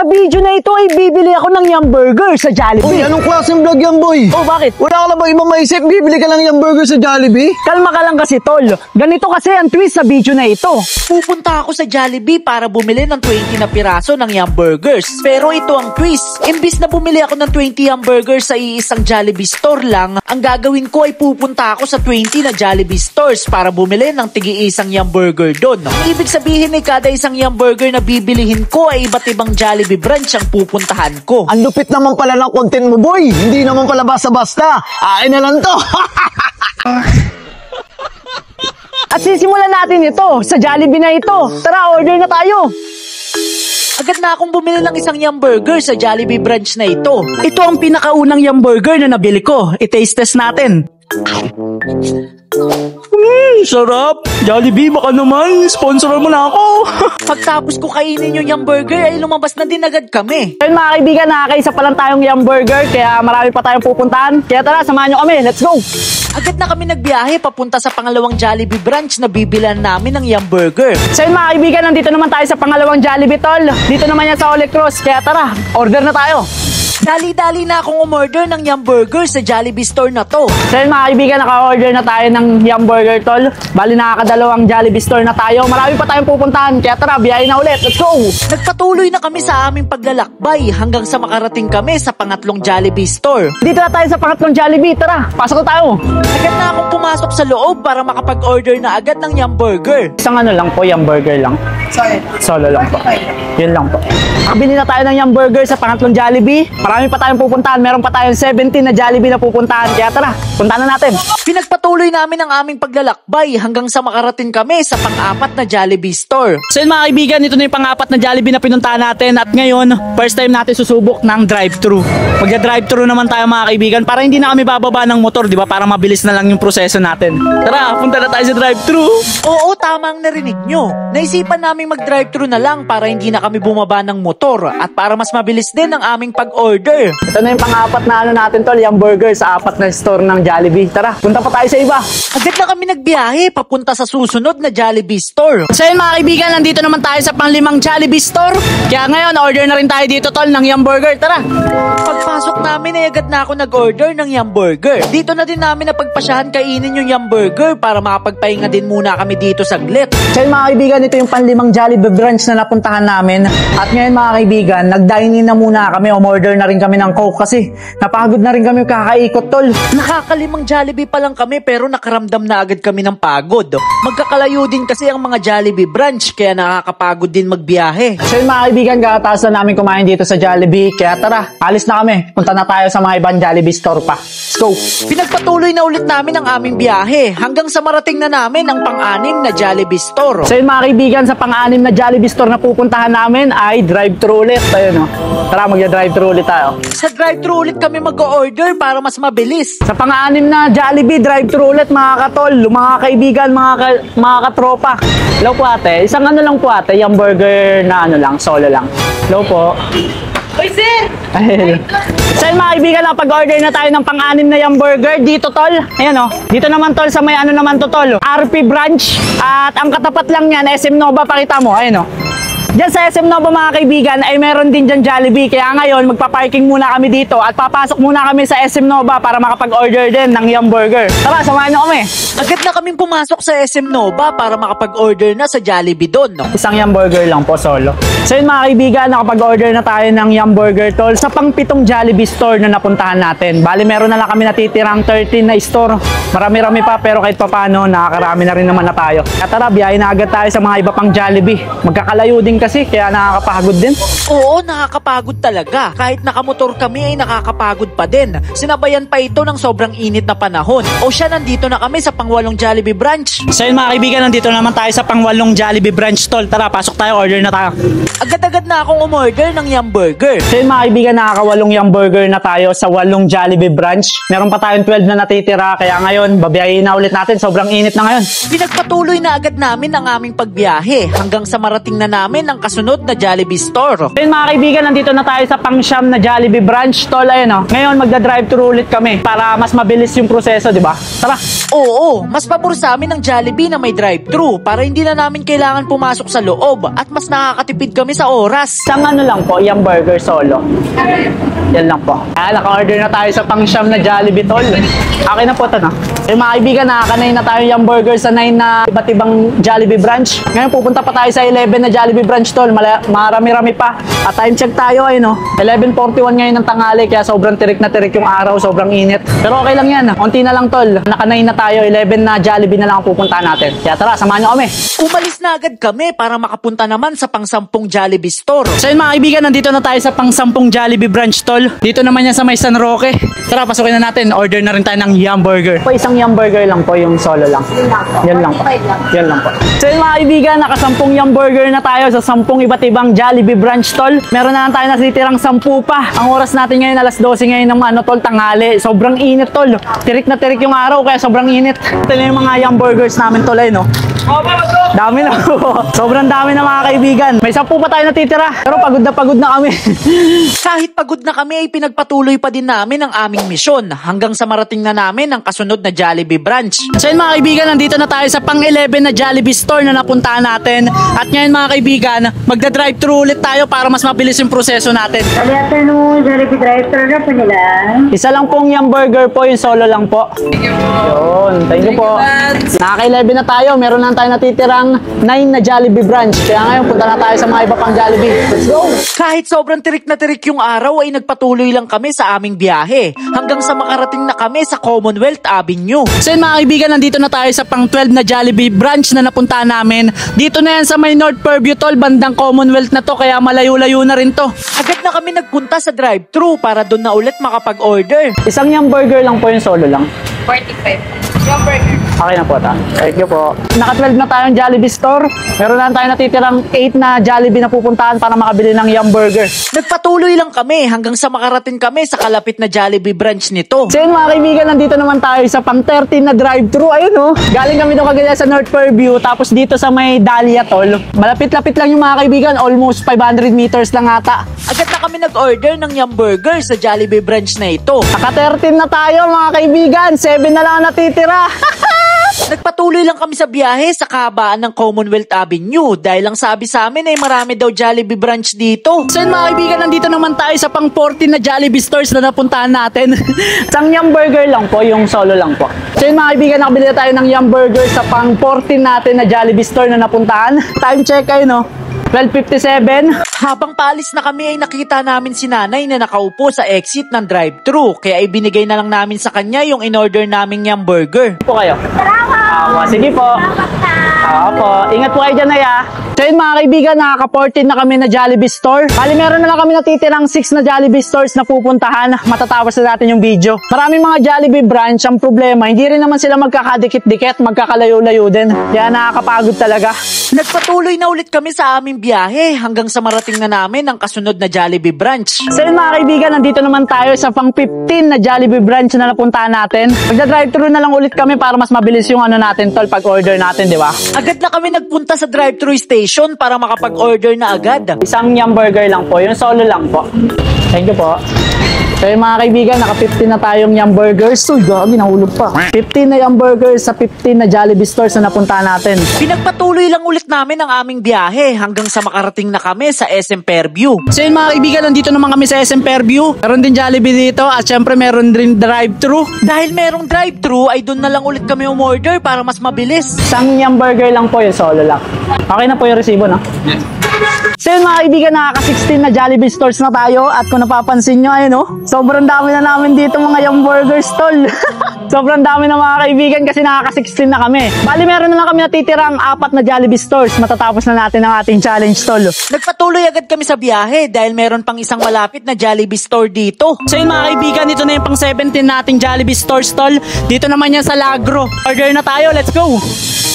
Sa video na ito ay bibili ako ng Yum Burger sa Jollibee. Uy, anong klaseng vlog yan, boy? Oh, bakit? Wala ka na ba ibang maisip? Bibili ka lang yung burger sa Jollibee? Kalma ka lang kasi, tol. Ganito kasi ang twist sa video na ito. Pupunta ako sa Jollibee para bumili ng 20 na piraso ng Yum Burgers. Pero ito ang twist. Imbis na bumili ako ng 20 Yum Burgers sa iisang Jollibee store lang, ang gagawin ko ay pupunta ako sa 20 na Jollibee stores para bumili ng tigi-isang Yum Burger doon. Ang ibig sabihin ay kada isang Yum Burger na bibilihin ko ay iba't ibang Jollibee branch ang pupuntahan ko. Ang lupit naman pala ng content mo, boy. Hindi naman pala basta-basta. Akin na lang to. At sisimulan natin ito sa Jollibee na ito. Tara, order na tayo. Agad na akong bumili ng isang Yum Burger sa Jollibee branch na ito. Ito ang pinakaunang Yum Burger na nabili ko. I-taste test natin. Sarap! Jollibee, baka naman, sponsor mo na ako. Pagtapos ko kainin yung Yum Burger ay lumabas na din agad kami. Ayun mga kaibigan, nakakaisa pa lang tayong Yum Burger, kaya marami pa tayong pupuntahan. Kaya tara, samahan nyo kami. Let's go! Agad na kami nagbiyahe papunta sa pangalawang Jollibee branch na bibilan namin ng Yum Burger. So yun mga kaibigan, nandito naman tayo sa pangalawang Jollibee, tol. Dito naman yan sa Holy Cross. Kaya tara, order na tayo. Dali-dali na akong umorder ng Yum Burger sa Jollibee store na to. So yun mga kaibigan, naka-order na tayo ng Yum Burger, tol. Bali nakakadalawang Jollibee store na tayo. Marami pa tayong pupuntahan. Kaya tara, biyahe na ulit. Let's go! Nagpatuloy na kami sa aming paglalakbay hanggang sa makarating kami sa pangatlong Jollibee store. Dito na tayo sa pangatlong Jollibee. Tara, pasok na tayo. Agad na akong pumasok sa loob para makapag-order na agad ng Yum Burger. Isang ano lang po, Yum Burger lang. Solo lang po. Yun lang po. Nakabili na tayo ng Yum Burger sa pangatlong Jollibee. Marami pa tayong pupuntahan. Meron pa tayong 17 na Jollibee na pupuntahan. Kaya tara, puntahan na natin. Pinagpatuloy namin ang aming paglalakbay hanggang sa makarating kami sa pang-apat na Jollibee store. So yun mga kaibigan, ito na yung pang-apat na Jollibee na pinuntahan natin. At ngayon, first time natin susubok ng drive-thru. Magda-drive-thru naman tayo mga kaibigan para hindi na kami bababa ng motor, di ba? Para mabilis na lang yung proseso natin. Tara, punta na tayo sa drive-thru. Oo, tama ang narinig nyo. Naisipan namin mag-drive-thru na lang para hindi na kami bumaba ng motor at para mas mabilis din ang aming pag-order. Ito na yung pang-apat na ano natin tol, Yum Burger sa apat na store ng Jollibee. Tara, punta pa tayo sa iba. Agad na kami nagbiyahe papunta sa susunod na Jollibee store. So yun mga kaibigan, nandito naman tayo sa pang-limang Jollibee store. Kaya ngayon, order na rin tayo dito tol ng Yum Burger. Tara! Pagpasok namin ay agad na ako nag-order ng Yum Burger. Dito na din namin napagpasyahan kainin yung Yum Burger para makapagpahinga din muna kami dito saglit. So yun mga kaibigan, ito yung pang-limang Jollibee branch na napuntahan namin. At ngayon mga kaibigan, nag-dine-in na muna kami. Umorder na rin kami ng Coke kasi napagod na rin kami kakaikot tol. Nakakalimang Jollibee pa lang kami pero nakaramdam na agad kami ng pagod. Magkakalayo din kasi ang mga Jollibee branch kaya nakakapagod din magbiyahe. So yun mga kaibigan, kakataas na namin kumain dito sa Jollibee. Kaya tara, alis na kami. Punta na tayo sa mga ibang Jollibee store pa. Let's go! Pinagpatuloy na ulit namin ang aming biyahe hanggang sa marating na namin ang pang-anim na Jollibee store. So yun mga kaibigan, sa pang-anim na Jollibee store na pupuntahan namin ay drive-thru ulit. Ayun o. Tara, magja-drive-thru ulit tayo. Sa drive-thru ulit kami mag-order para mas mabilis. Sa pang-anim na Jollibee, drive-thru ulit mga katol, mga kaibigan, mga katropa. Hello po ate, isang ano lang po ate, Yum Burger na ano lang, solo lang. Hello po. Hoy sir! So yun mga kaibigan, pag-order na tayo ng pang-anim na Yum Burger dito tol. Ayan o, dito naman tol sa may ano naman to tol, RP branch. At ang katapat lang yan, SM Nova, pakita mo, ayan o. Diyan sa SM Nova mga kaibigan ay meron din dyan Jollibee. Kaya ngayon magpa-parking muna kami dito at papasok muna kami sa SM Nova para makapag-order din ng Yum Burger. Tara, samahan nyo kami. Agad na kaming pumasok sa SM Nova para makapag-order na sa Jollibee doon. Isang Yum Burger lang po, solo. So yun mga kaibigan, nakapag-order na tayo ng Yum Burger tol sa pang-pitong Jollibee store na napuntahan natin. Bali meron na lang kami natitirang 13 na store. Marami-rami pa pero kahit papano nakakarami na rin naman na tayo. At tara, biyahe na agad tayo sa mga iba pang Jollibee. Magkakalayo din kasi kaya nakakapagod din. Oo, nakakapagod talaga. Kahit nakamotor kami ay nakakapagod pa din. Sinabayan pa ito ng sobrang init na panahon. O siya, nandito na kami sa pang-8 Jollibee branch. So yun mga kaibigan, nandito naman tayo sa pang-8 Jollibee branch tol. Tara, pasok tayo, order na tayo. Agad-agad na akong umorder ng Yum Burger. So yun mga kaibigan, nakaka-8 Yum Burger na tayo sa 8 Jollibee branch. Meron pa tayong 12 na natitira, kaya ngayon babiyahin na ulit natin. Sobrang init na ngayon. Pinagpatuloy na agad namin ang aming pagbiyahe hanggang sa marating na namin ng kasunod na Jollibee store. Ayun mga kaibigan, nandito na tayo sa pang-siyam na Jollibee branch, tol. Ayun oh. Ngayon magda-drive-thru ulit kami para mas mabilis yung proseso, di ba? Tara. Oo, mas pabor sa amin ng Jollibee na may drive-thru para hindi na namin kailangan pumasok sa loob at mas nakakatipid kami sa oras. Isang ano lang po, yung burger solo. Yan lang po. Naka-order na tayo sa pang-siyam na Jollibee, tol. Okay na po ito, no? Mga kaibigan, nakakanayin na tayo yung burger sa 9 na iba't ibang Jollibee branch. Ngayon, pupunta pa tayo sa 11 na Jollibee branch, tol. Marami-rami pa. At time check tayo, ay no? 11:41 ngayon ng tanghali, kaya sobrang tirik na tirik yung araw, sobrang init. Pero okay lang yan. Konti na lang, tol. Nakanayin na tayo, 11 na Jollibee na lang ang pupuntahan natin. Kaya tara, samahan nyo kami. Umalis na agad kami para makapunta naman sa pang-10 Jollibee store. So yun mga kaibigan, nandito na tayo sa pang-10 Jollibee branch, tol. Dito naman yan sa may San Roque. Tara, pasukin na natin. Order na rin tayo ng Yum Burger. Po, isang Yum Burger lang po, yung solo lang. Yan lang po. Yan lang po. So yun mga kaibigan, naka-10 Yum Burger na tayo sa 10 iba't ibang Jollibee branch, tol. Meron na lang tayo natitirang 10 pa. Ang oras natin ngayon, alas 12 ngayon ng tol, tanghali. Sobrang init, tol. Tirik na tirik yung araw, kaya sobrang init. Ito na yung mga Yum Burgers namin, tol, no? Dami na. Sobrang dami na mga kaibigan. May 10 pa tayo natitira. Pero pagod na kami. Kahit pagod na kami ay pinagpatuloy pa din namin ang aming misyon hanggang sa marating na namin ang kasunod na Jollibee branch. So yun mga kaibigan, nandito na tayo sa pang-11 na Jollibee store na napuntahan natin. At ngayon mga kaibigan, magda-drive-thru ulit tayo para mas mabilis yung proseso natin. Good afternoon, Jollibee drive-thru na po nila. Isa lang pong Yum Burger po, yung solo lang po. Yun, thank you po. Nakaka-11 na tayo, meron na tayo natitirang 9 na Jollibee branch. Kaya ngayon, punta na tayo sa mga iba pang Jollibee. Let's go! Kahit sobrang tirik na tirik yung araw ay nagpatuloy lang kami sa aming biyahe hanggang sa makarating na kami sa Commonwealth Avenue. So yun mga kaibigan, nandito na tayo sa pang 12 na Jollibee branch na napuntahan namin. Dito na yan sa may North Purview, tol, bandang Commonwealth na to, kaya malayo-layo na rin to. Agad na kami nagpunta sa drive-thru para doon na ulit makapag-order. Isang Yum Burger lang po, yung solo lang. 45. Yung burger. Okay na po ta. Thank you po. Naka-12 na tayong Jollibee store. Meron na tayo natitirang 8 na Jollibee na pupuntahan para makabili ng Yum Burger. Nagpatuloy lang kami hanggang sa makarating kami sa kalapit na Jollibee branch nito. So yun mga kaibigan, nandito naman tayo sa pang 13 na drive-thru. Ayun oh. Galing kami doon kagaya sa North Purview. Tapos dito sa may Dahlia, tol. Malapit-lapit lang yung mga kaibigan. Almost 500 meters lang ata. Agad na kami nag-order ng Yum Burger sa Jollibee branch na ito. Naka-13 na tayo mga kaibigan. 7 na lang natitira. Nagpatuloy lang kami sa biyahe sa kahabaan ng Commonwealth Avenue dahil lang sabi sa amin ay marami daw Jollibee branch dito. So yun mga kaibigan, nandito naman tayo sa pang 14 na Jollibee stores na napuntahan natin. Isang Yum Burger lang po, yung solo lang po. So yun mga kaibigan, nakabili na tayo ng Yum Burger sa pang 14 natin na Jollibee store na napuntahan. Time check kayo, no? 12:57. Habang paalis na kami ay nakita namin si nanay na nakaupo sa exit ng drive-thru kaya ibinigay na lang namin sa kanya yung in-order naming Yum Burger. Po kayo. Sige po. Opo. Ingat po kayo dyan, Naya. So yun mga kaibigan, nakaka-14 na kami na Jollibee store. Bali meron na lang kami natitirang 6 na Jollibee stores na pupuntahan. Matatapos na natin yung video. Maraming mga Jollibee branch. Ang problema, hindi rin naman sila magkakadikit-dikit, magkakalayo-layo din. Kaya nakakapagod talaga. Nagpatuloy na ulit kami sa aming biyahe hanggang sa marating na namin ang kasunod na Jollibee branch. So yun mga kaibigan, nandito naman tayo sa pang 15 na Jollibee branch na napuntahan natin. Magda-drive-thru na lang ulit kami para mas mabilis yung natin, tol, pag-order natin, di ba? Agad na kami nagpunta sa drive-thru station para makapag-order na agad. Isang Yum Burger lang po, yung solo lang po. Thank you po. So yun mga kaibigan, naka-15 na tayong Yum Burgers. Uy, gagi, nahulog pa. 15 na Yum Burgers sa 15 na Jollibee stores na napuntahan natin. Pinagpatuloy lang ulit namin ang aming biyahe hanggang sa makarating na kami sa SM Fairview. So yun mga kaibigan, nandito naman kami sa SM Fairview. Meron din Jollibee dito at syempre meron din drive-thru. Dahil merong drive-thru ay doon na lang ulit kami umorder para mas mabilis. Isang Yum Burger lang po, yung solo lang. Okay na po yung resibo, no? Yes. So yun mga kaibigan, nakaka-16 na Jollibee stores na tayo. At kung napapansin nyo, ayun oh, sobrang dami na namin dito mga Yum Burger stall. Sobrang dami na mga kaibigan kasi nakaka-16 na kami. Bali meron na lang kami natitirang 4 na Jollibee stores. Matatapos na natin ang ating challenge stall. Nagpatuloy agad kami sa biyahe dahil meron pang isang malapit na Jollibee store dito. So yun mga kaibigan, dito na yung pang 17 nating Jollibee store stall. Dito naman yan sa Lagro. Order na tayo, let's go!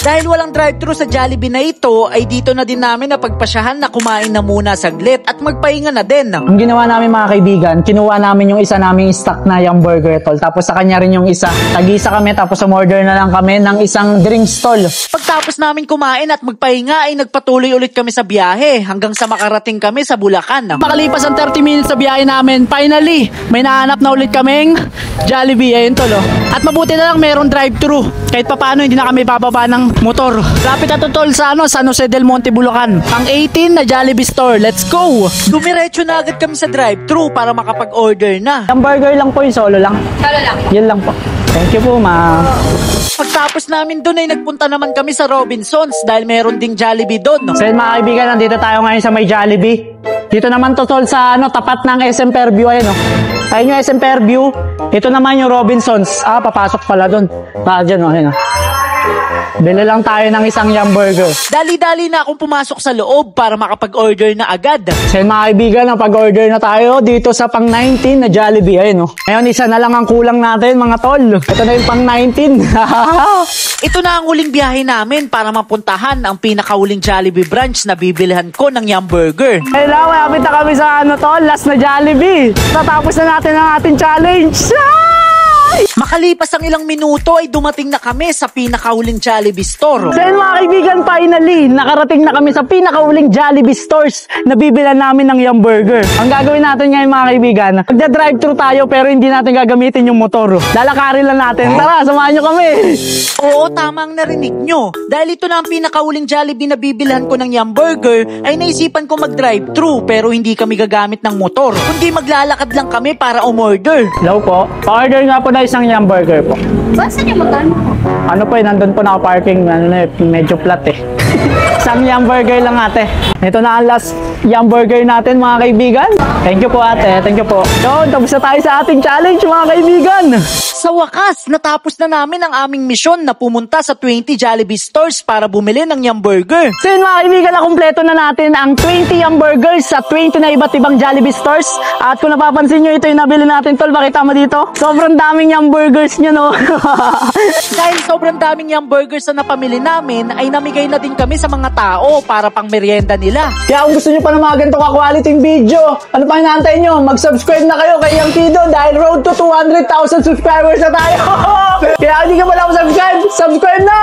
Dahil walang drive-thru sa Jollibee na ito, ay dito na din namin napagpasyahan na kumain na muna saglit at magpahinga na din. Ang ginawa namin mga kaibigan, kinuha namin yung isa naming stock na yung burger tol. Tapos sa kanya rin yung isa. Tag-isa kami tapos umorder na lang kami ng isang drinks tol. Pagtapos namin kumain at magpahinga ay nagpatuloy ulit kami sa biyahe hanggang sa makarating kami sa Bulacan. Makalipas ang 30 minutes sa biyahe namin, finally, may nahanap na ulit kaming Jollibee. Ayun tol oh. At mabuti na lang meron drive-thru. Kahit papaano hindi na kami bababa ng motor. Lapit na to tol sa San Jose del Monte, Bulacan. Ang 18 na Jollibee store. Let's go! Dumiretso na agad kami sa drive-thru para makapag-order na. Ang burger lang po yung solo lang. Solo lang. Yun lang po. Thank you po ma'am. Pagtapos namin doon ay nagpunta naman kami sa Robinsons dahil meron ding Jollibee doon. So yun mga kaibigan, nandito tayo ngayon sa may Jollibee. Dito naman to tol sa tapat ng SM Fairview. Ayun ayun yung SM Fairview. Ito naman yung Robinsons. Papasok pala doon. Dyan ayun Bili lang tayo ng isang yum burger. Dali-dali na akong pumasok sa loob para makapag-order na agad. So yun mga kaibigan, napag-order na tayo dito sa pang 19 na Jollibee. Ayun Ngayon isa na lang ang kulang natin mga tol. Ito na yung pang 19. Ito na ang huling biyahe namin para mapuntahan ang pinakahuling Jollibee branch na bibilihan ko ng yum burger. Hello, malapit na kami sa tol, last na Jollibee. Natapos na natin ang ating challenge. Makalipas ang ilang minuto ay dumating na kami sa pinakahuling Jollibee store. So yun mga kaibigan, finally, nakarating na kami sa pinakahuling Jollibee stores na bibilan namin ng yum burger. Ang gagawin natin ngayon mga kaibigan, magda-drive-thru tayo pero hindi natin gagamitin yung motor. Lalakarin lang natin. Tara, samahan nyo kami. Oo, tama ang narinig nyo. Dahil ito na ang pinakahuling Jollibee na bibilhan ko ng yum burger, ay naisipan ko mag-drive-thru pero hindi kami gagamit ng motor, kundi maglalakad lang kami para umorder. Hello po. Pa-order nga po na isang yum burger po. Basta niyo magkano? Ano po nandun po naka-parking, medyo flat Isang yum burger lang ate. Ito na ang last yum burger natin mga kaibigan. Thank you po ate, thank you po. So, tapos na tayo sa ating challenge mga kaibigan. Sa wakas, natapos na namin ang aming misyon na pumunta sa 20 Jollibee stores para bumili ng yum burger. So yun mga kaibigan, nakumpleto na natin ang 20 yum burgers sa 20 na iba't ibang Jollibee stores. At kung napapansin nyo, ito yung nabili natin tol, pakita mo dito. Sobrang daming yum burgers nyo no. Dahil sobrang daming yum burgers na napamili namin, ay namigay na din kami sa mga tao para pang merienda nila. Kaya kung gusto nyo pa ng mga ganito ka-quality video, ano pa hinaantay nyo? Mag-subscribe na kayo kay Young Kido dahil road to 200,000 subscribers na tayo. Kaya hindi ka pala subscribe na!